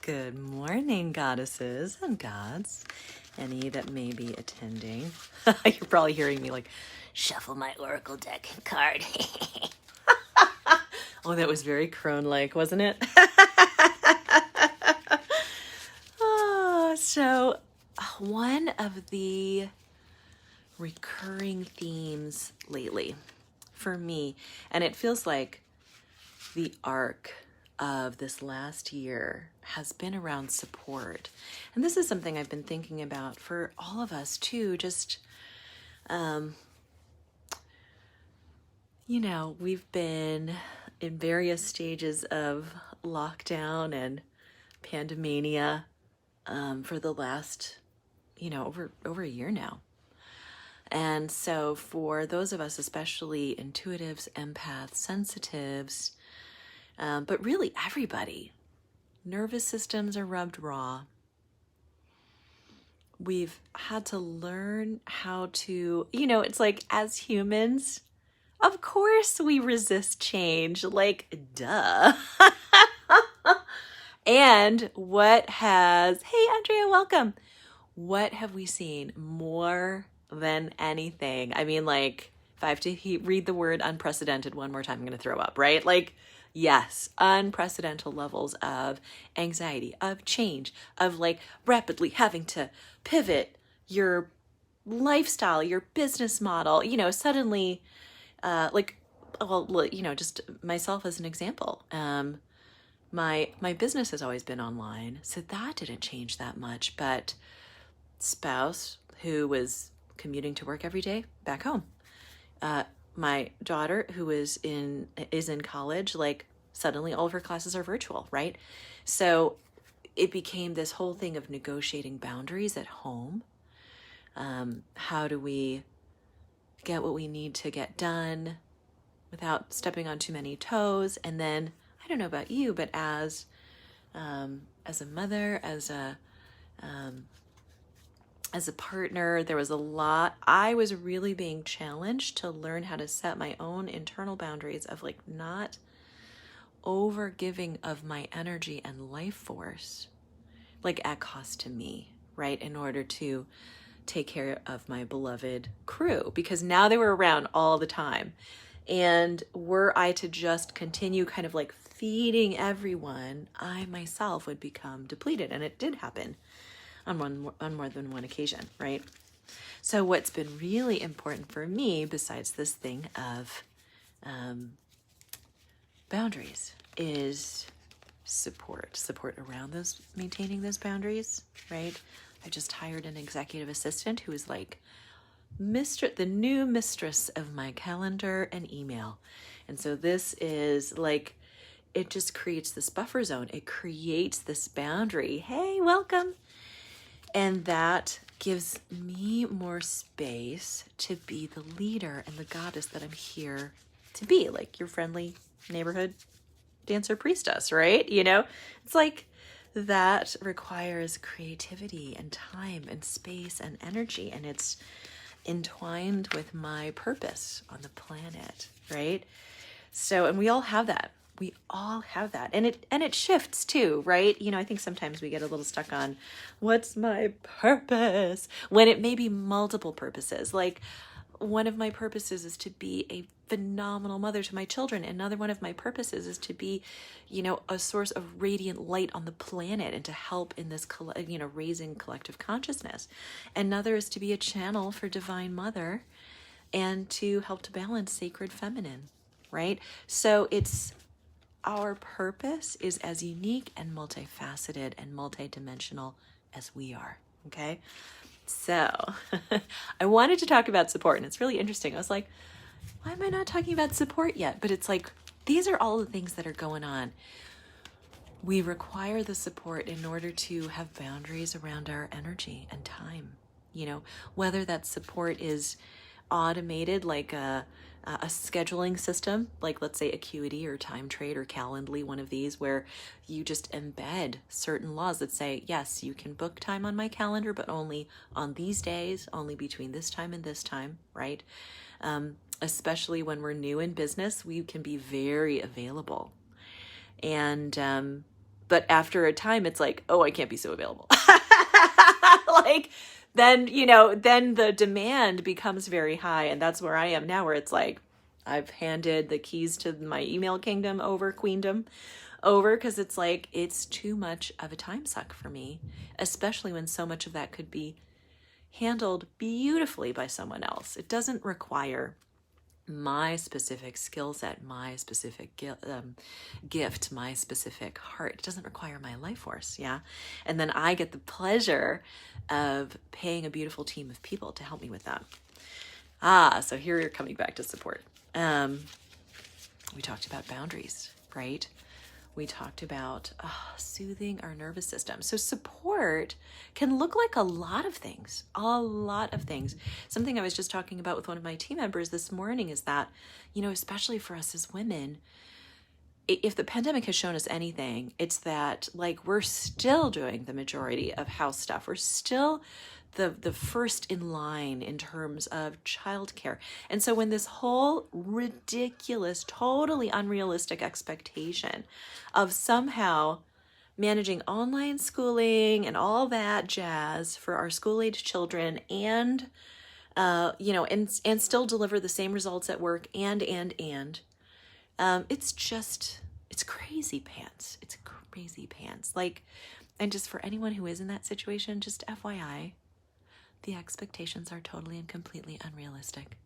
Good morning, goddesses and gods. Any that may be attending. You're probably hearing me like, shuffle my oracle deck and card. Oh, that was very crone-like, wasn't it? So one of the recurring themes lately for me, and it feels like the arc of this last year has been around support. And this is something I've been thinking about for all of us too. Just, we've been in various stages of lockdown and pandemania for the last, over a year now. And so for those of us, especially intuitives, empaths, sensitives, but really everybody, nervous systems are rubbed raw. We've had to learn how to, it's like as humans, of course we resist change, like duh. And hey Andrea, welcome. What have we seen more than anything? I mean, like, if I have to read the word unprecedented one more time, I'm going to throw up, right? Like, yes, unprecedented levels of anxiety, of change, of like rapidly having to pivot your lifestyle, your business model, suddenly, just myself as an example. My business has always been online, so that didn't change that much, but spouse who was commuting to work every day back home, my daughter who is in college, like suddenly all of her classes are virtual, right? So it became this whole thing of negotiating boundaries at home. How do we get what we need to get done without stepping on too many toes? And then, I don't know about you, but as a mother, as a partner, there was a lot. I was really being challenged to learn how to set my own internal boundaries of like not over giving of my energy and life force, like at cost to me, right? In order to take care of my beloved crew, because now they were around all the time. And were I to just continue kind of like feeding everyone, I myself would become depleted. And it did happen on more than one occasion, right? So what's been really important for me, besides this thing of boundaries, is support around those, maintaining those boundaries, right? I just hired an executive assistant who is like the new mistress of my calendar and email. And so this is like, it just creates this buffer zone. It creates this boundary. Hey, welcome. And that gives me more space to be the leader and the goddess that I'm here to be, like your friendly neighborhood dancer priestess, right? It's like that requires creativity and time and space and energy, and it's entwined with my purpose on the planet, right? So, and we all have that. And it shifts too, right? I think sometimes we get a little stuck on what's my purpose when it may be multiple purposes. Like one of my purposes is to be a phenomenal mother to my children. Another one of my purposes is to be, a source of radiant light on the planet and to help in this, raising collective consciousness. Another is to be a channel for Divine Mother and to help to balance sacred feminine, right? So our purpose is as unique and multifaceted and multidimensional as we are, okay? So I wanted to talk about support, and it's really interesting. I was like, why am I not talking about support yet? But it's like, these are all the things that are going on. We require the support in order to have boundaries around our energy and time, whether that support is automated, like a scheduling system, like let's say Acuity or Time Trade or Calendly, one of these, where you just embed certain laws that say, yes, you can book time on my calendar, but only on these days, only between this time and this time, right? Especially when we're new in business, we can be very available. And But after a time, it's like, oh, I can't be so available. Like, then, then the demand becomes very high. And that's where I am now, where it's like, I've handed the keys to my email kingdom over, queendom over, because it's like, it's too much of a time suck for me, especially when so much of that could be handled beautifully by someone else. It doesn't require my specific skill set, my specific gift, my specific heart. It doesn't require my life force, yeah? And then I get the pleasure of paying a beautiful team of people to help me with that. So here you're coming back to support. We talked about boundaries, right? We talked about soothing our nervous system. So support can look like a lot of things, Something I was just talking about with one of my team members this morning is that, especially for us as women, if the pandemic has shown us anything, it's that like we're still doing the majority of house stuff. We're still the first in line in terms of childcare. And so when this whole ridiculous, totally unrealistic expectation of somehow managing online schooling and all that jazz for our school-age children and, and still deliver the same results at work and, it's crazy pants. It's crazy pants. Like, and just for anyone who is in that situation, just FYI, the expectations are totally and completely unrealistic.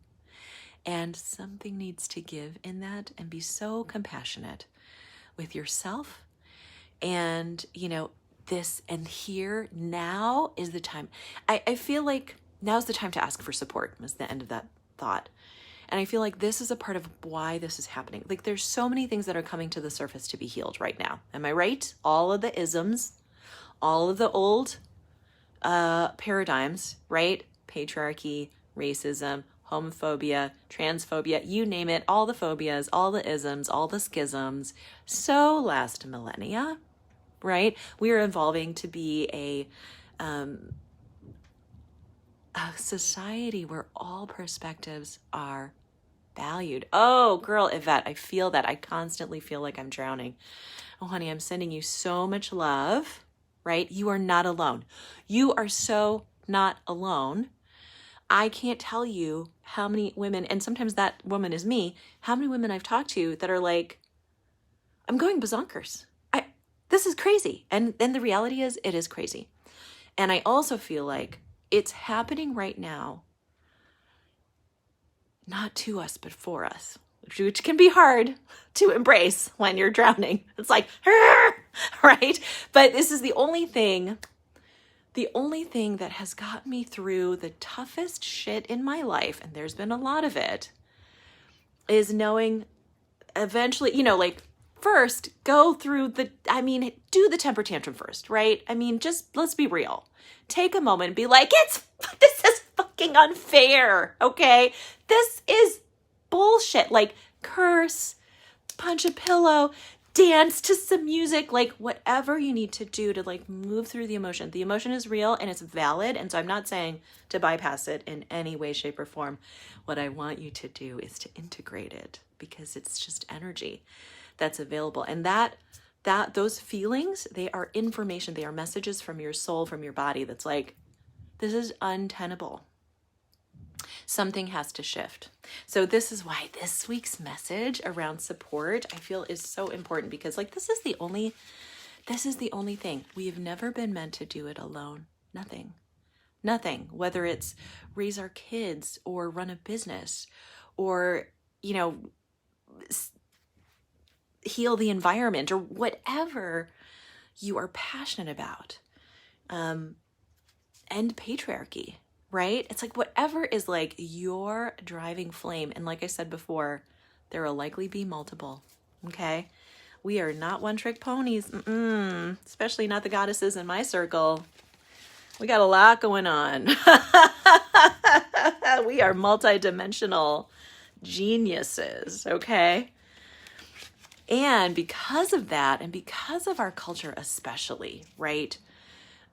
And something needs to give in that, and be so compassionate with yourself. And, here, now is the time. I feel like now's the time to ask for support, was the end of that thought. And I feel like this is a part of why this is happening. Like, there's so many things that are coming to the surface to be healed right now. Am I right? All of the isms, all of the old paradigms, right? Patriarchy, racism, homophobia, transphobia, you name it, all the phobias, all the isms, all the schisms. So last millennia, right? We are evolving to be a society where all perspectives are valued. Oh, girl, Yvette, I feel that. I constantly feel like I'm drowning. Oh, honey, I'm sending you so much love, right? You are not alone. You are so not alone. I can't tell you how many women, and sometimes that woman is me, how many women I've talked to that are like, I'm going bazonkers. This is crazy. And then the reality is, it is crazy. And I also feel like it's happening right now, not to us, but for us, which can be hard to embrace when you're drowning. It's like, right? But this is the only thing that has gotten me through the toughest shit in my life, and there's been a lot of it, is knowing eventually, first go through do the temper tantrum first, right? Just let's be real. Take a moment and be like, this is fucking unfair, okay? This is bullshit. Like, curse, punch a pillow, dance to some music, like whatever you need to do to move through the emotion. The emotion is real and it's valid. And so I'm not saying to bypass it in any way, shape, or form. What I want you to do is to integrate it, because it's just energy that's available. And those feelings, they are information. They are messages from your soul, from your body. That's like, this is untenable. Something has to shift. So this is why this week's message around support, I feel, is so important, because this is the only thing. We have never been meant to do it alone. Nothing. Whether it's raise our kids or run a business or, heal the environment or whatever you are passionate about. End patriarchy. Right? It's like whatever is your driving flame. And like I said before, there will likely be multiple. Okay? We are not one-trick ponies. Especially not the goddesses in my circle. We got a lot going on. We are multidimensional geniuses. Okay? And because of that, and because of our culture especially, right?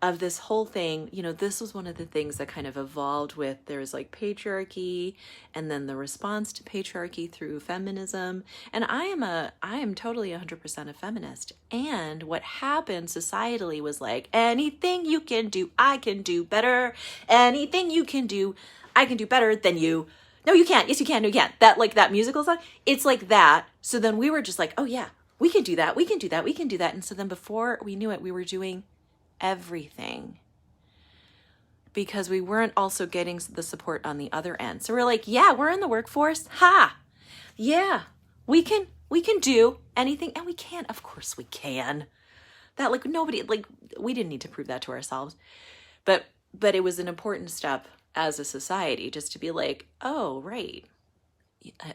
of this whole thing. You know, this was one of the things that kind of evolved with, there was like patriarchy and then the response to patriarchy through feminism. And I am totally 100% a feminist. And what happened societally was like, anything you can do, I can do better. Anything you can do, I can do better than you. No, you can't. Yes, you can. No, you can't. That, like that musical song, it's like that. So then we were just like, oh yeah, we can do that. We can do that. We can do that. And so then before we knew it, we were doing everything because we weren't also getting the support on the other end. So we're like, yeah, we're in the workforce. Ha. Yeah, we can do anything, and we can. Of course we can. That, like, nobody, like, we didn't need to prove that to ourselves. But it was an important step as a society just to be like, oh, right.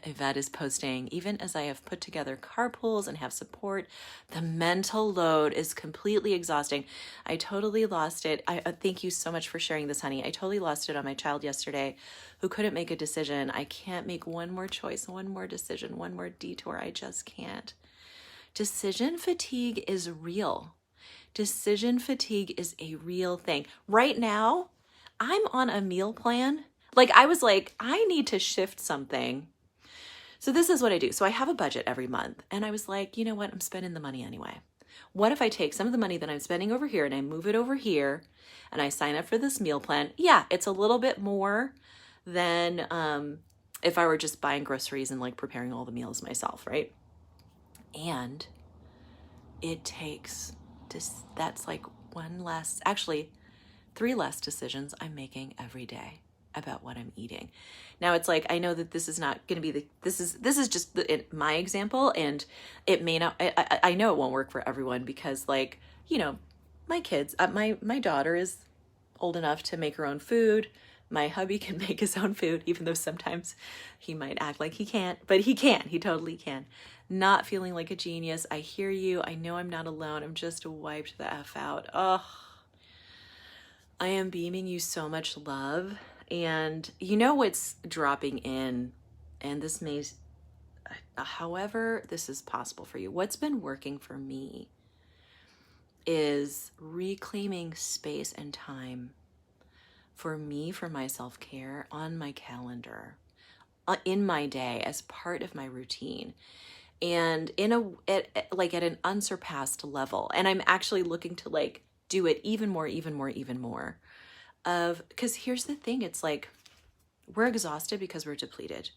Yvette is posting, even as I have put together carpools and have support, the mental load is completely exhausting. I totally lost it. I thank you so much for sharing this, honey. I totally lost it on my child yesterday who couldn't make a decision. I can't make one more choice, one more decision, one more detour. I just can't. Decision fatigue is real. Decision fatigue is a real thing. Right now, I'm on a meal plan. Like, I was like, I need to shift something. So this is what I do. So I have a budget every month, and I was like, you know what? I'm spending the money anyway. What if I take some of the money that I'm spending over here and I move it over here and I sign up for this meal plan? Yeah, it's a little bit more than if I were just buying groceries and like preparing all the meals myself, right? And it takes just, that's like three less decisions I'm making every day about what I'm eating. Now it's like, I know that this is not going to be this is just my example, and it may not, I know it won't work for everyone because, like, you know, my kids, my daughter is old enough to make her own food. My hubby can make his own food, even though sometimes he might act like he can't, but he can, he totally can. Not feeling like a genius. I hear you. I know I'm not alone. I'm just wiped the F out. Oh, I am beaming you so much love. And you know what's dropping in, and this may, however this is possible for you, what's been working for me is reclaiming space and time for me, for my self-care on my calendar, in my day, as part of my routine, and at an unsurpassed level. And I'm actually looking to like do it even more. Because here's the thing, it's like we're exhausted because we're depleted,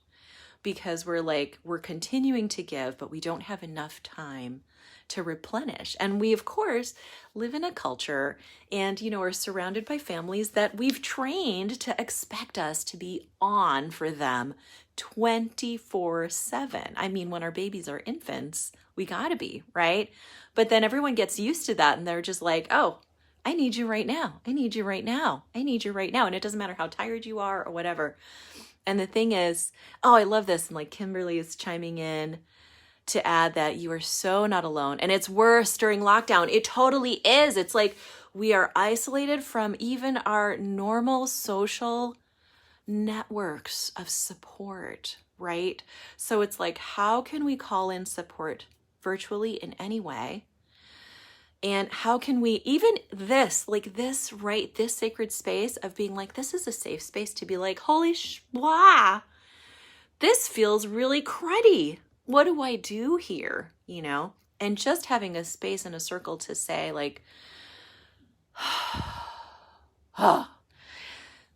because we're continuing to give, but we don't have enough time to replenish. And we, of course, live in a culture and, you know, are surrounded by families that we've trained to expect us to be on for them 24/7. I mean, when our babies are infants, we gotta be, right? But then everyone gets used to that and they're just like, oh, I need you right now. I need you right now. I need you right now. And it doesn't matter how tired you are or whatever. And the thing is, oh, I love this. And like Kimberly is chiming in to add that you are so not alone. And it's worse during lockdown. It totally is. It's like we are isolated from even our normal social networks of support, right? So it's like, how can we call in support virtually in any way? And how can we, even this, like this, right, this sacred space of being like, this is a safe space to be like, holy wow, this feels really cruddy. What do I do here? You know? And just having a space and a circle to say like,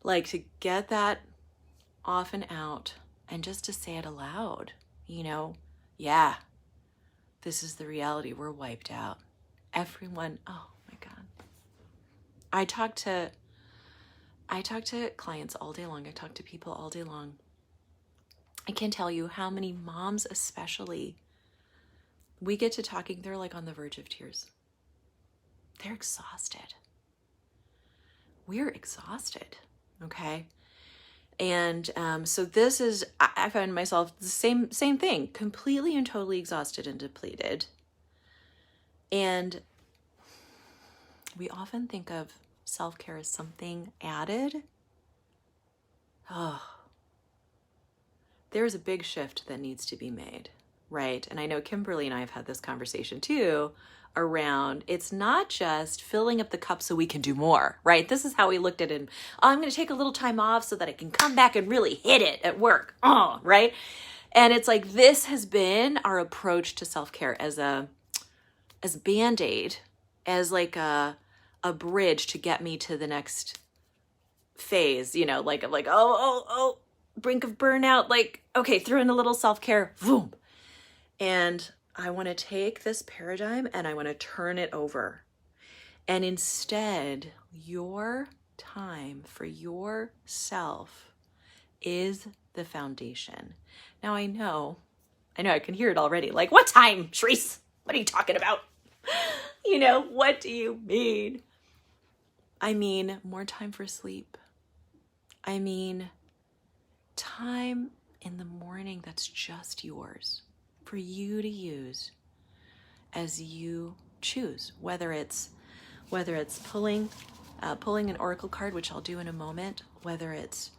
like to get that off and out and just to say it aloud, you know? Yeah, this is the reality. We're wiped out. Everyone, oh my God. I talk to clients all day long. I talk to people all day long. I can't tell you how many moms especially, we get to talking, they're like on the verge of tears. They're exhausted. We're exhausted, okay? And so this is, I find myself the same thing, completely and totally exhausted and depleted. And we often think of self-care as something added. Oh, there's a big shift that needs to be made, right? And I know Kimberly and I have had this conversation too around, it's not just filling up the cup so we can do more, right? This is how we looked at it. Oh, I'm going to take a little time off so that I can come back and really hit it at work. Oh, right? And it's like, this has been our approach to self-care as a Band-Aid, as like a bridge to get me to the next phase, you know, like, I'm like, oh, brink of burnout. Like, okay, throw in a little self-care, boom. And I want to take this paradigm and I want to turn it over. And instead, your time for yourself is the foundation. Now I know I can hear it already. Like, what time, Shreese? What are you talking about? You know, what do you mean? I mean, more time for sleep. I mean, time in the morning that's just yours, for you to use as you choose, whether it's pulling an oracle card, which I'll do in a moment, whether it's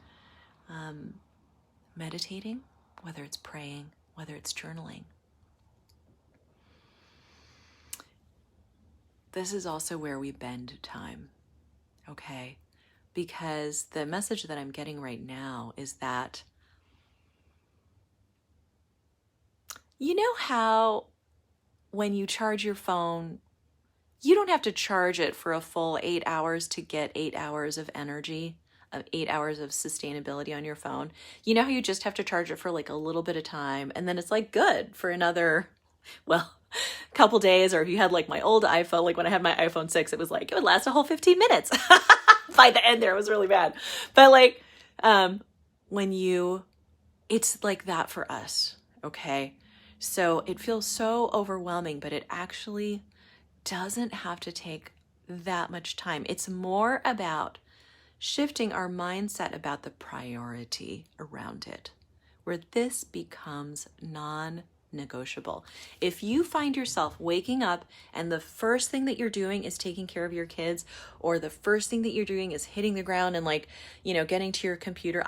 meditating, whether it's praying, whether it's journaling. This is also where we bend time, okay? Because the message that I'm getting right now is that, you know how when you charge your phone, you don't have to charge it for a full 8 hours to get 8 hours of energy, of 8 hours of sustainability on your phone. You know how you just have to charge it for like a little bit of time, and then it's like good for another, well, couple days. Or if you had like my old iPhone, like when I had my iPhone 6, it was like, it would last a whole 15 minutes. By the end there, it was really bad. But like, it's like that for us, okay? So it feels so overwhelming, but it actually doesn't have to take that much time. It's more about shifting our mindset about the priority around it, where this becomes non-negotiable. If you find yourself waking up and the first thing that you're doing is taking care of your kids, or the first thing that you're doing is hitting the ground and like, you know, getting to your computer,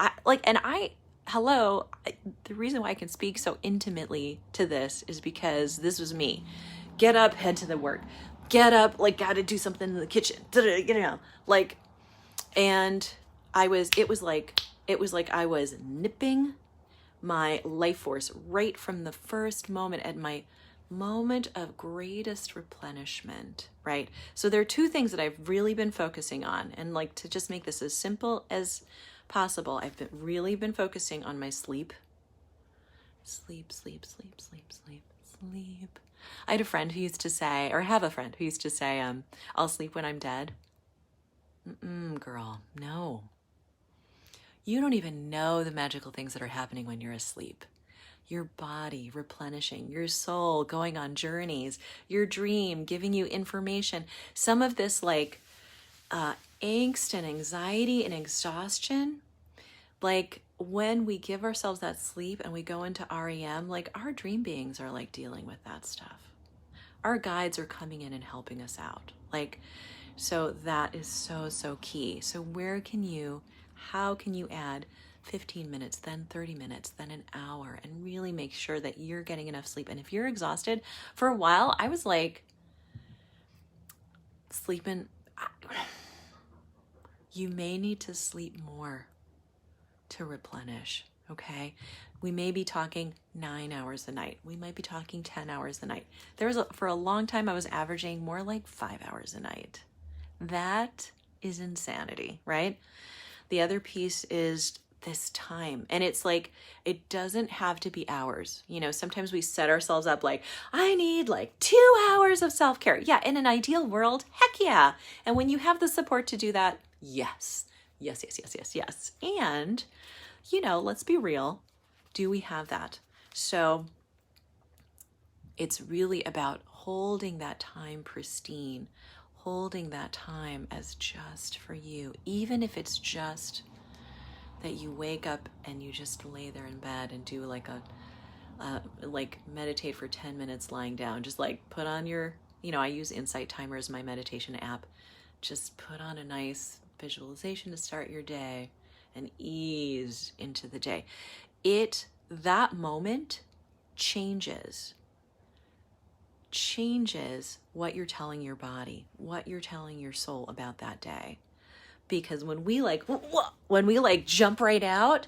the reason why I can speak so intimately to this is because this was me. Get up, head to the work. Get up, like, gotta do something in the kitchen. You know, like, and it was like I was nipping my life force right from the first moment, at my moment of greatest replenishment, right? So there are two things that I've really been focusing on, and like, to just make this as simple as possible, I've really been focusing on my sleep. Sleep. I had a friend who used to say, or have a friend who used to say, I'll sleep when I'm dead. Girl, no. You don't even know the magical things that are happening when you're asleep. Your body replenishing, your soul going on journeys, your dream giving you information. Some of this like angst and anxiety and exhaustion, like when we give ourselves that sleep and we go into REM, like our dream beings are like dealing with that stuff. Our guides are coming in and helping us out. Like, so that is so key. So how can you add 15 minutes, then 30 minutes, then an hour, and really make sure that you're getting enough sleep? And if you're exhausted, for a while, I was like sleeping. You may need to sleep more to replenish, okay? We may be talking 9 hours a night. We might be talking 10 hours a night. For a long time, I was averaging more like 5 hours a night. That is insanity, right? The other piece is this time. And it's like, it doesn't have to be hours. You know, sometimes we set ourselves up like, I need like 2 hours of self-care. Yeah, in an ideal world, heck yeah. And when you have the support to do that, yes. And, you know, let's be real. Do we have that? So it's really about holding that time pristine, holding that time as just for you, even if it's just that you wake up and you just lay there in bed and do like like meditate for 10 minutes lying down. Just like put on your, I use Insight Timer as my meditation app. Just put on a nice visualization to start your day and ease into the day. That moment changes changes what you're telling your body, what you're telling your soul about that day. Because when we jump right out,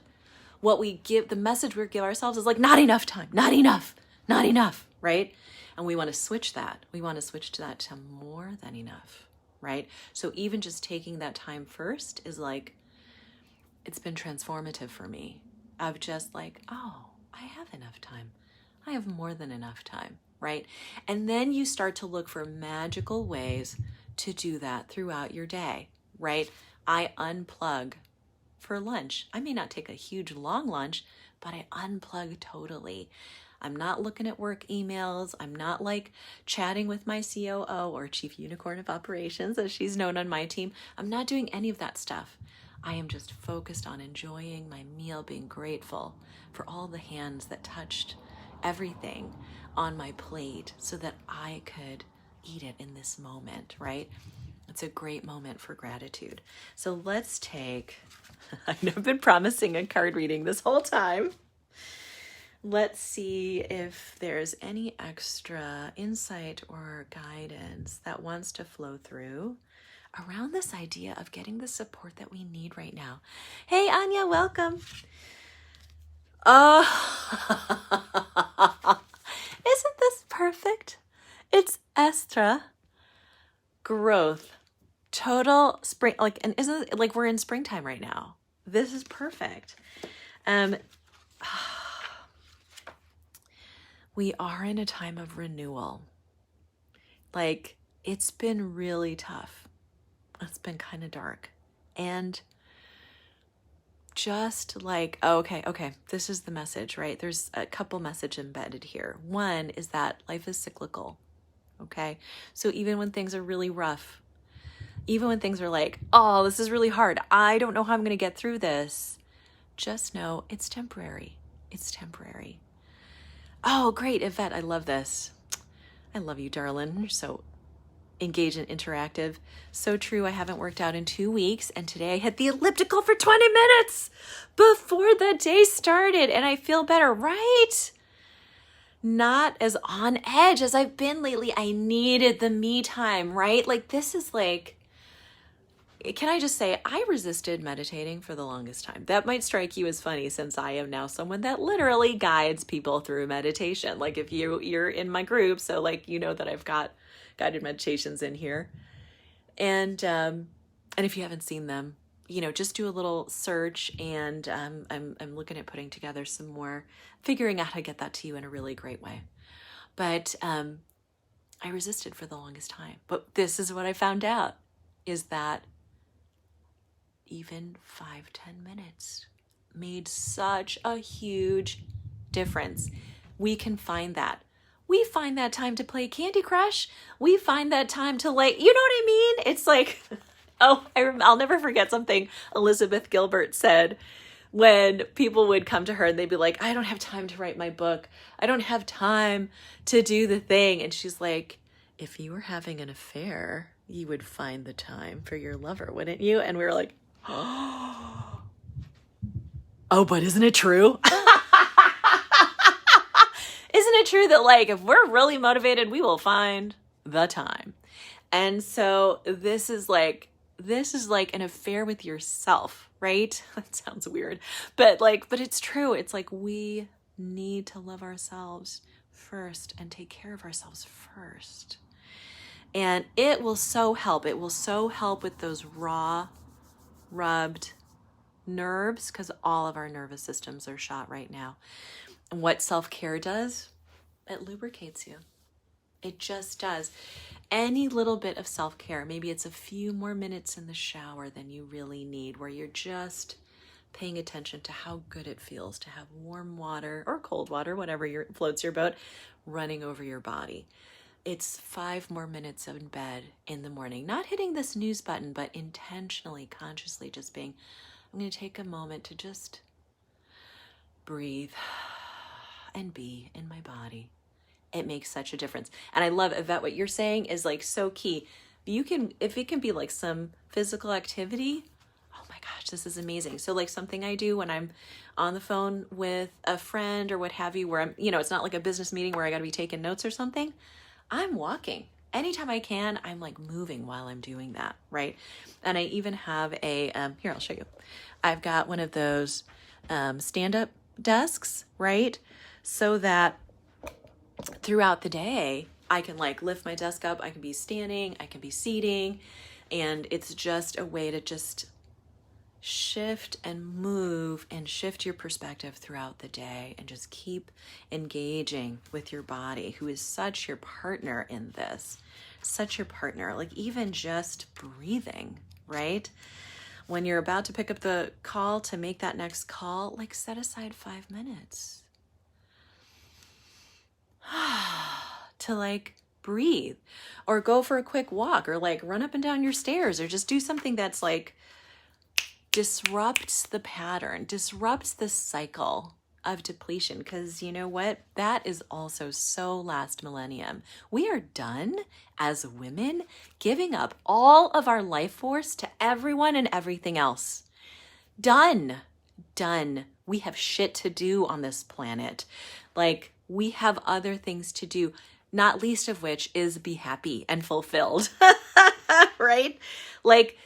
what we give, the message we give ourselves is like, not enough time, not enough, right? And we want to switch that. We want to switch to that to more than enough, right? So even just taking that time first is like, it's been transformative for me. Of just like, oh, I have enough time. I have more than enough time, right? And then you start to look for magical ways to do that throughout your day, right? I unplug for lunch. I may not take a huge long lunch, but I unplug totally. I'm not looking at work emails. I'm not like chatting with my COO or Chief Unicorn of Operations, as she's known on my team. I'm not doing any of that stuff. I am just focused on enjoying my meal, being grateful for all the hands that touched everything on my plate so that I could eat it in this moment, right? It's a great moment for gratitude. So let's take, I've been promising a card reading this whole time. Let's see if there's any extra insight or guidance that wants to flow through around this idea of getting the support that we need right now. Hey, Anya, welcome. Isn't this perfect? It's Estra. Growth. Total spring, like, and isn't it like we're in springtime right now? This is perfect. We are in a time of renewal. Like, it's been really tough. It's been kind of dark. And just like, okay, this is the message, right? There's a couple messages embedded here. One is that life is cyclical, okay? So even when things are really rough, even when things are like, oh, this is really hard, I don't know how I'm going to get through this, just know it's temporary. It's temporary. Oh, great, Yvette, I love this. I love you, darling. You're so engaged and interactive. So true, I haven't worked out in 2 weeks, and today I hit the elliptical for 20 minutes before the day started, and I feel better, right? Not as on edge as I've been lately. I needed the me time, right? Like, this is like, can I just say, I resisted meditating for the longest time. That might strike you as funny, since I am now someone that literally guides people through meditation. Like, if you're in my group, so like, you know that I've got guided meditations in here. And if you haven't seen them, you know, just do a little search, and I'm looking at putting together some more, figuring out how to get that to you in a really great way. But I resisted for the longest time. But this is what I found out, is that even 5-10 minutes made such a huge difference. We can find that. We find that time to play Candy Crush. We find that time to, like, you know what I mean? It's like, oh, I'll never forget something Elizabeth Gilbert said when people would come to her and they'd be like, I don't have time to write my book. I don't have time to do the thing. And she's like, if you were having an affair, you would find the time for your lover, wouldn't you? And we were like, oh, but isn't it true? Isn't it true that, like, if we're really motivated, we will find the time? And so this is like an affair with yourself, right? That sounds weird, but it's true. It's like, we need to love ourselves first and take care of ourselves first. And it will so help. It will so help with those raw, rubbed nerves, because all of our nervous systems are shot right now. And what self-care does, it lubricates you. It just does. Any little bit of self-care, maybe it's a few more minutes in the shower than you really need, where you're just paying attention to how good it feels to have warm water or cold water, whatever floats your boat, running over your body. It's 5 more minutes in bed in the morning, not hitting the snooze button, but intentionally, consciously just being, I'm going to take a moment to just breathe and be in my body. It makes such a difference. And I love, Yvette, what you're saying is like so key. If it can be like some physical activity, oh my gosh, this is amazing. So like something I do when I'm on the phone with a friend or what have you, where I'm, you know, it's not like a business meeting where I got to be taking notes or something. I'm walking. Anytime I can, I'm like moving while I'm doing that, right? And I even have a, here, I'll show you. I've got one of those stand-up desks, right? So that throughout the day, I can like lift my desk up, I can be standing, I can be seating, and it's just a way to just shift and move and shift your perspective throughout the day and just keep engaging with your body, who is such your partner in this, such your partner, like even just breathing, right? When you're about to pick up the call to make that next call, like set aside 5 minutes to like breathe, or go for a quick walk, or like run up and down your stairs, or just do something that's like disrupts the pattern, disrupts the cycle of depletion. Because you know what? That is also so last millennium. We are done as women giving up all of our life force to everyone and everything else. Done. We have shit to do on this planet. Like, we have other things to do, not least of which is be happy and fulfilled, right? Like,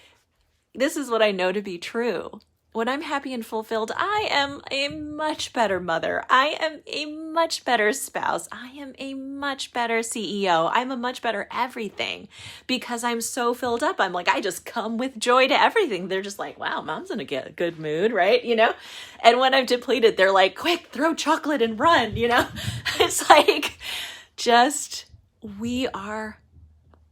this is what I know to be true. When I'm happy and fulfilled, I am a much better mother. I am a much better spouse. I am a much better CEO. I'm a much better everything, because I'm so filled up. I'm like, I just come with joy to everything. They're just like, wow, mom's in a good mood, right? You know? And when I'm depleted, they're like, quick, throw chocolate and run, you know? It's like, just, we are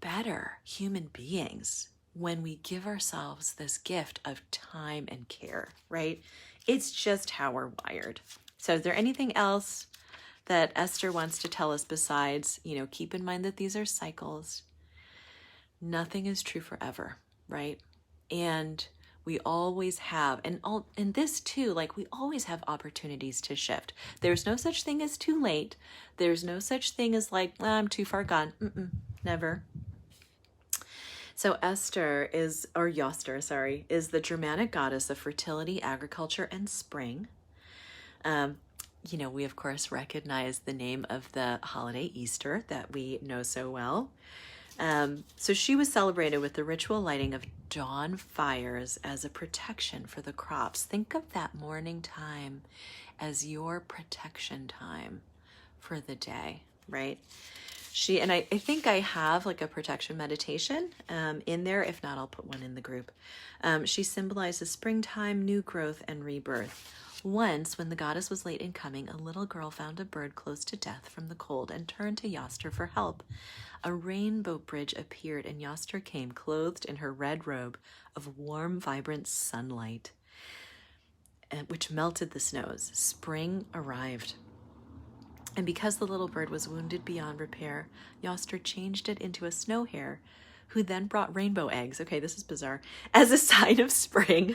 better human beings when we give ourselves this gift of time and care, right? It's just how we're wired. So is there anything else that Esther wants to tell us besides, you know, keep in mind that these are cycles. Nothing is true forever, right? And we always have, and this too, like we always have opportunities to shift. There's no such thing as too late. There's no such thing as like, I'm too far gone. Never. So Esther is, or Yoster, sorry, is the Germanic goddess of fertility, agriculture, and spring. You know, we of course recognize the name of the holiday Easter that we know so well. So she was celebrated with the ritual lighting of dawn fires as a protection for the crops. Think of that morning time as your protection time for the day, right? And I think I have like a protection meditation in there. If not, I'll put one in the group. She symbolizes springtime, new growth, and rebirth. Once, when the goddess was late in coming, a little girl found a bird close to death from the cold and turned to Yoster for help. A rainbow bridge appeared, and Yoster came clothed in her red robe of warm, vibrant sunlight, which melted the snows. Spring arrived. And because the little bird was wounded beyond repair, Yoster changed it into a snow hare, who then brought rainbow eggs. Okay, this is bizarre. As a sign of spring.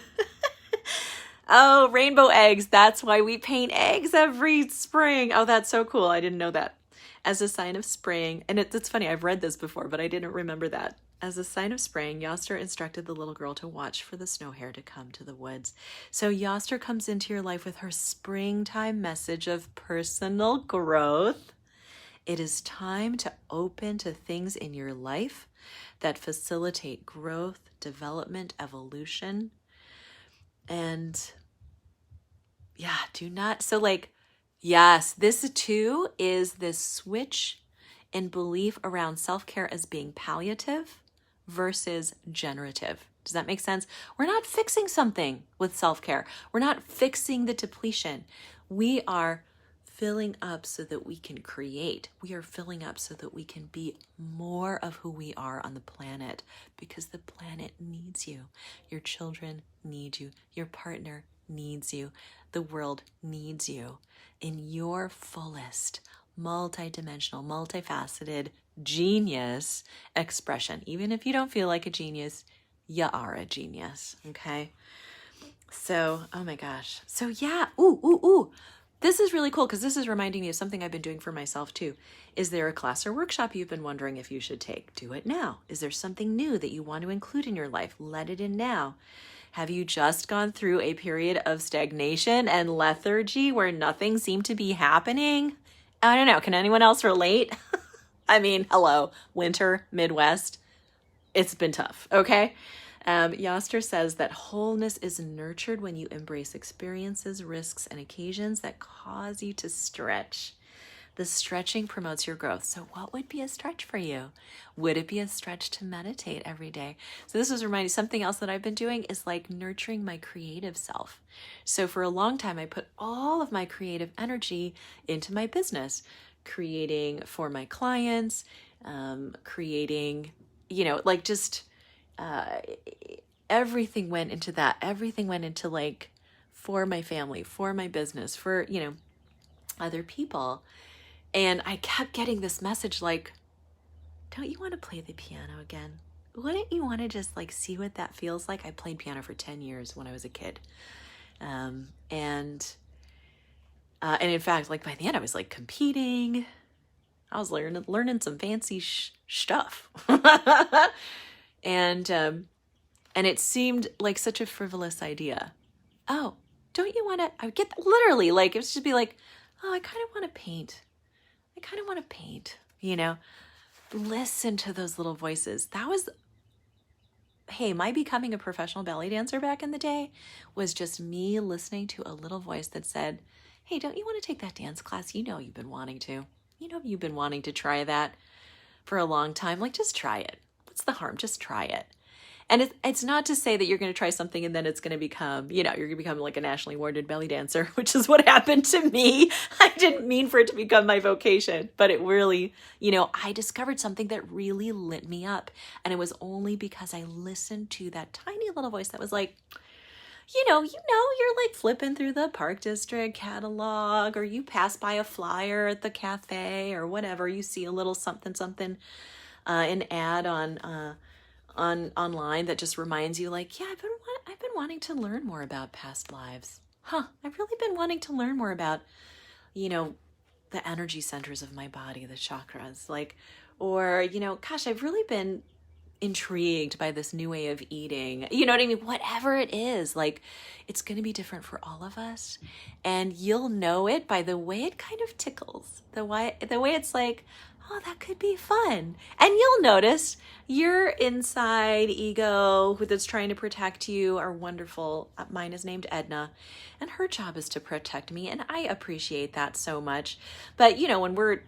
Oh, rainbow eggs. That's why we paint eggs every spring. Oh, that's so cool. I didn't know that. As a sign of spring. And it's funny, I've read this before, but I didn't remember that. As a sign of spring, Yoster instructed the little girl to watch for the snow hare to come to the woods. So Yoster comes into your life with her springtime message of personal growth. It is time to open to things in your life that facilitate growth, development, evolution. And yeah, yes, this too is this switch in belief around self-care as being palliative versus generative. Does that make sense? We're not fixing something with self-care. We're not fixing the depletion. We are filling up so that we can create. We are filling up so that we can be more of who we are on the planet, because the planet needs you. Your children need you. Your partner needs you. The world needs you in your fullest, multidimensional, multifaceted genius expression. Even if you don't feel like a genius, you are a genius, okay? So, oh my gosh. So yeah, ooh. This is really cool, because this is reminding me of something I've been doing for myself too. Is there a class or workshop you've been wondering if you should take? Do it now. Is there something new that you want to include in your life? Let it in now. Have you just gone through a period of stagnation and lethargy where nothing seemed to be happening? I don't know. Can anyone else relate? I mean, hello, winter, Midwest. It's been tough, okay? Yoster says that wholeness is nurtured when you embrace experiences, risks, and occasions that cause you to stretch. The stretching promotes your growth. So what would be a stretch for you? Would it be a stretch to meditate every day? So this was reminding, something else that I've been doing is like nurturing my creative self. So for a long time, I put all of my creative energy into my business, creating for my clients, creating, like just everything went into that. Everything went into like for my family, for my business, for, other people. And I kept getting this message like, don't you want to play the piano again? Wouldn't you want to just like see what that feels like? I played piano for 10 years when I was a kid. And in fact, like by the end, I was like competing. I was learning some fancy stuff. And it seemed like such a frivolous idea. Oh, don't you want to, I would get literally like, it would just be like, oh, I kind of want to paint. Listen to those little voices. That was, hey, my becoming a professional belly dancer back in the day was just me listening to a little voice that said, hey, don't you want to take that dance class? You've been wanting to. You've been wanting to try that for a long time. Like, just try it. What's the harm? Just try it. And it's not to say that you're going to try something and then it's going to become, you're going to become like a nationally awarded belly dancer, which is what happened to me. I didn't mean for it to become my vocation, but it really, I discovered something that really lit me up. And it was only because I listened to that tiny little voice that was like, you're like flipping through the Park District catalog, or you pass by a flyer at the cafe or whatever. You see a little something, an ad online that just reminds you like, yeah, I've been wanting to learn more about past lives. I've really been wanting to learn more about, the energy centers of my body, the chakras, like, or, gosh, I've really been intrigued by this new way of eating. You know what I mean? Whatever it is, like, it's going to be different for all of us. And you'll know it by the way it kind of tickles, the way it's like, oh, that could be fun. And you'll notice your inside ego that's trying to protect you are wonderful. Mine is named Edna, and her job is to protect me. And I appreciate that so much. But, when we're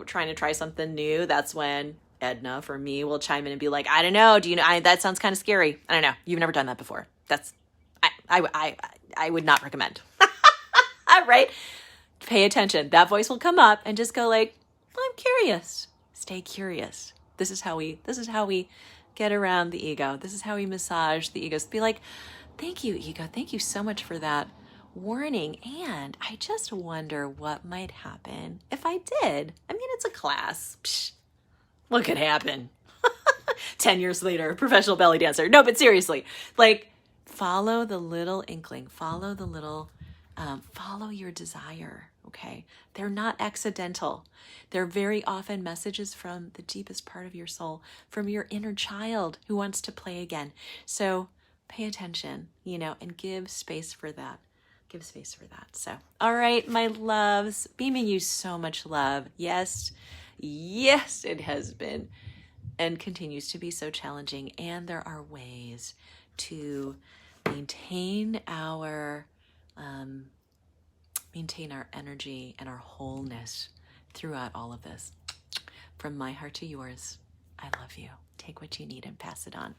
trying to try something new, that's when Edna, for me, will chime in and be like, I don't know. Do you know, that sounds kind of scary. I don't know. You've never done that before. I would not recommend. Right? Pay attention. That voice will come up and just go like, I'm curious. Stay curious. This is how we get around the ego. This is how we massage the ego. Be like, thank you, ego. Thank you so much for that warning. And I just wonder what might happen if I did. I mean, it's a class. Psh, what could happen? 10 years later, professional belly dancer. No, but seriously, like, follow the little inkling. Follow the little, follow your desire. Okay. They're not accidental. They're very often messages from the deepest part of your soul, from your inner child who wants to play again. So pay attention, and give space for that. Give space for that. So, all right, my loves, beaming you so much love. Yes, it has been and continues to be so challenging. And there are ways to maintain our energy and our wholeness throughout all of this. From my heart to yours, I love you. Take what you need and pass it on.